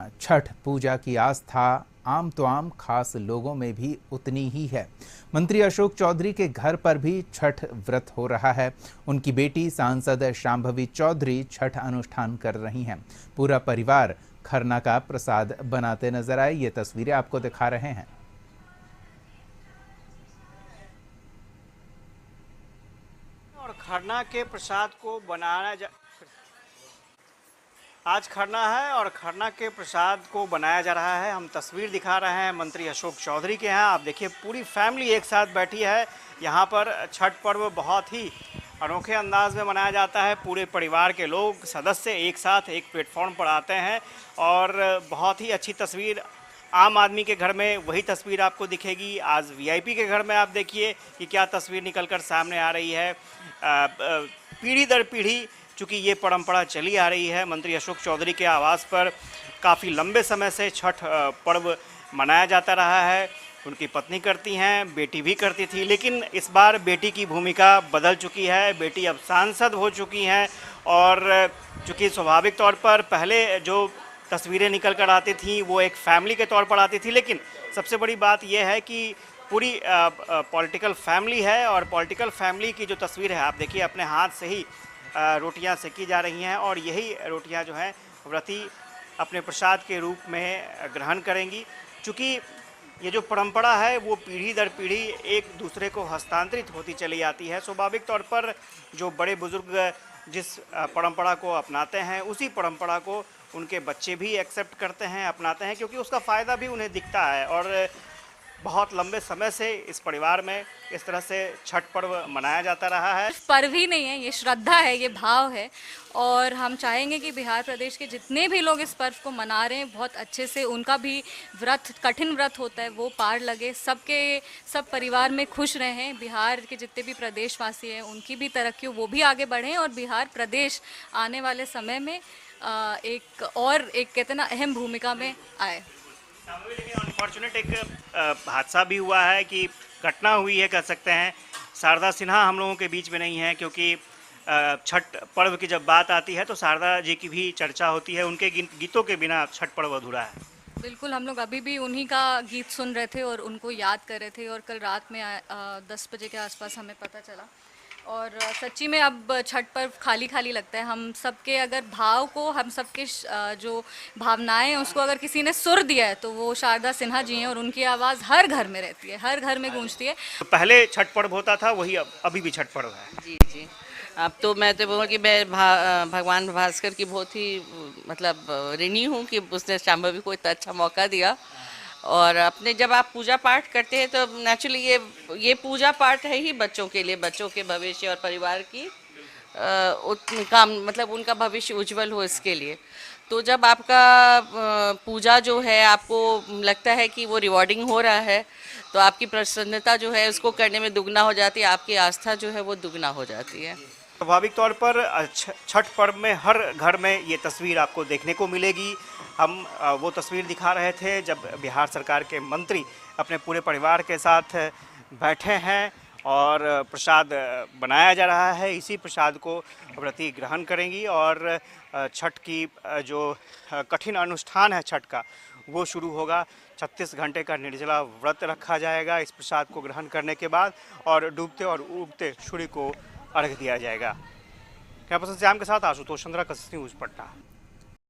छठ पूजा की आस्था आम तो आम, खास लोगों में भी उतनी ही है। मंत्री अशोक चौधरी के घर पर भी छठ व्रत हो रहा है। उनकी बेटी सांसद शांभवी चौधरी छठ अनुष्ठान कर रही हैं। पूरा परिवार खरना का प्रसाद बनाते नजर आए। ये तस्वीरें आपको दिखा रहे हैं। और खरना के प्रसाद को आज खरना है और खरना के प्रसाद को बनाया जा रहा है। हम तस्वीर दिखा रहे हैं मंत्री अशोक चौधरी के यहाँ। आप देखिए पूरी फैमिली एक साथ बैठी है। यहाँ पर छठ पर्व बहुत ही अनोखे अंदाज में मनाया जाता है। पूरे परिवार के लोग सदस्य एक साथ एक प्लेटफॉर्म पर आते हैं और बहुत ही अच्छी तस्वीर। आम आदमी के घर में वही तस्वीर आपको दिखेगी। आज वीआईपी के घर में आप देखिए कि क्या तस्वीर निकलकर सामने आ रही है। पीढ़ी दर पीढ़ी चूँकि ये परंपरा चली आ रही है, मंत्री अशोक चौधरी के आवास पर काफ़ी लंबे समय से छठ पर्व मनाया जाता रहा है। उनकी पत्नी करती हैं, बेटी भी करती थी, लेकिन इस बार बेटी की भूमिका बदल चुकी है। बेटी अब सांसद हो चुकी हैं और चूँकि स्वाभाविक तौर पर पहले जो तस्वीरें निकल कर आती थीं वो एक फैमिली के तौर पर आती थी, लेकिन सबसे बड़ी बात यह है कि पूरी पॉलिटिकल फैमिली है और पॉलिटिकल फैमिली की जो तस्वीर है आप देखिए, अपने हाथ से ही रोटियां सेकी जा रही हैं और यही रोटियां जो हैं व्रती अपने प्रसाद के रूप में ग्रहण करेंगी। चूँकि ये जो परंपरा है वो पीढ़ी दर पीढ़ी एक दूसरे को हस्तांतरित होती चली आती है। स्वाभाविक तौर पर जो बड़े बुजुर्ग जिस परंपरा को अपनाते हैं उसी परंपरा को उनके बच्चे भी एक्सेप्ट करते हैं, अपनाते हैं, क्योंकि उसका फ़ायदा भी उन्हें दिखता है। और बहुत लंबे समय से इस परिवार में इस तरह से छठ पर्व मनाया जाता रहा है। पर्व ही नहीं है, ये श्रद्धा है, ये भाव है और हम चाहेंगे कि बिहार प्रदेश के जितने भी लोग इस पर्व को मना रहे हैं बहुत अच्छे से उनका भी व्रत, कठिन व्रत होता है, वो पार लगे, सब परिवार में खुश रहें। बिहार के जितने भी प्रदेशवासी हैं उनकी भी तरक्की, वो भी आगे बढ़ें और बिहार प्रदेश आने वाले समय में एक कहते ना अहम भूमिका में आए। अनफॉर्चुनेट एक हादसा भी हुआ है कि घटना हुई है कह सकते हैं। शारदा सिन्हा हम लोगों के बीच में नहीं है, क्योंकि छठ पर्व की जब बात आती है तो शारदा जी की भी चर्चा होती है। उनके गीतों के बिना छठ पर्व अधूरा है। बिल्कुल, हम लोग अभी भी उन्हीं का गीत सुन रहे थे और उनको याद कर रहे थे और कल रात में 10 बजे के आसपास हमें पता चला और सच्ची में अब छठ पर्व खाली खाली लगता है। हम सबके अगर भाव को, हम सबके जो भावनाएं हैं उसको अगर किसी ने सुर दिया है तो वो शारदा सिन्हा जी हैं और उनकी आवाज़ हर घर में रहती है, हर घर में गूंजती है। तो पहले छठ पर्व होता था वही अभी भी छठ पर्व है। जी जी, अब तो मैं तो बोलूँ कि मैं भगवान भास्कर की बहुत ही मतलब ऋणी हूँ कि उसने शांभवी को इतना अच्छा मौका दिया। और अपने जब आप पूजा पाठ करते हैं तो नेचुरली ये पूजा पाठ है ही बच्चों के लिए, बच्चों के भविष्य और परिवार की उनका मतलब उनका भविष्य उज्जवल हो, इसके लिए। तो जब आपका पूजा जो है आपको लगता है कि वो रिवॉर्डिंग हो रहा है तो आपकी प्रसन्नता जो है उसको करने में दुगना हो जाती है, आपकी आस्था जो है वो दुगना हो जाती है। स्वाभाविक तौर पर छठ पर्व में हर घर में ये तस्वीर आपको देखने को मिलेगी। हम वो तस्वीर दिखा रहे थे जब बिहार सरकार के मंत्री अपने पूरे परिवार के साथ बैठे हैं और प्रसाद बनाया जा रहा है। इसी प्रसाद को व्रती ग्रहण करेंगी और छठ की जो कठिन अनुष्ठान है छठ का वो शुरू होगा। 36 घंटे का निर्जला व्रत रखा जाएगा इस प्रसाद को ग्रहण करने के बाद और डूबते और उगते सूर्य को अर्घ दिया जाएगा। कैमरा पर्सन श्याम के साथ आशुतोष चंद्रा, कसस न्यूज़, पटना।